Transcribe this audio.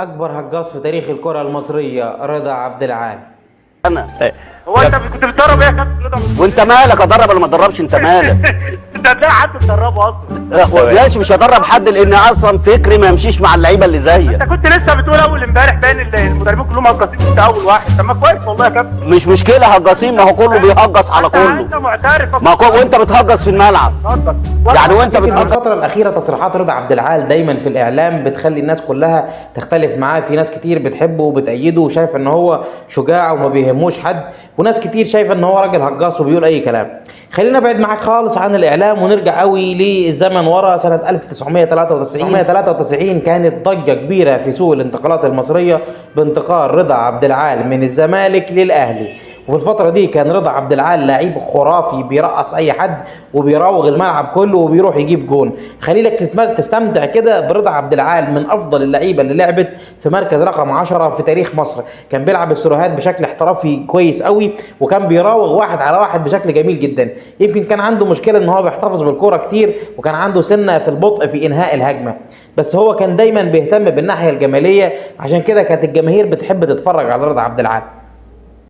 اكبر هجاص في تاريخ الكرة المصرية رضا عبد العال. انا هو انت كنت بتدرب ايه يا كابتن رضا؟ وانت مالك؟ ادرب ولا ما ادربش؟ انت مالك؟ انت هتلاقي حد تدربه اصلا. ماشي، مش هدرب حد لان اصلا فكري ما يمشيش مع اللعيبه اللي زيك. انت كنت لسه بتقول اول امبارح باين المدربين كلهم هجاصين، انت اول واحد. طب ما كويس والله يا كابتن. مش مشكله هجاصين، ما هو كله بيهجص على انت كله. معترف ما هو وانت بتهجص في الملعب يعني، وانت في بتهجص. الفترة الأخيرة تصريحات رضا عبد العال دايما في الإعلام بتخلي الناس كلها تختلف معاه. في ناس كتير بتحبه وبتأيده وشايفة إن هو شجاع وما بيهموش حد، وناس كتير شايفة إن هو راجل هجاص وبيقول أي كلام. خلينا نبعد معاك خالص عن الإعلام ونرجع قوي للزمن ورا سنة 1993. كانت ضجة كبيرة في سوق الانتقالات المصرية بانتقال رضا عبد العال من الزمالك للأهلي. وفي الفترة دي كان رضا عبد العال لعيب خرافي بيرقص أي حد وبيراوغ الملعب كله وبيروح يجيب جون. خليلك تستمتع كده برضا عبد العال، من أفضل اللعيبة اللي لعبت في مركز رقم 10 في تاريخ مصر. كان بيلعب السيروهات بشكل احترافي كويس قوي، وكان بيراوغ واحد على واحد بشكل جميل جدا. يمكن كان عنده مشكلة إن هو بيحتفظ بالكرة كتير، وكان عنده سنة في البطء في إنهاء الهجمة، بس هو كان دايما بيهتم بالناحية الجمالية. عشان كده كانت الجماهير بتحب تتفرج على رضا عبد العال.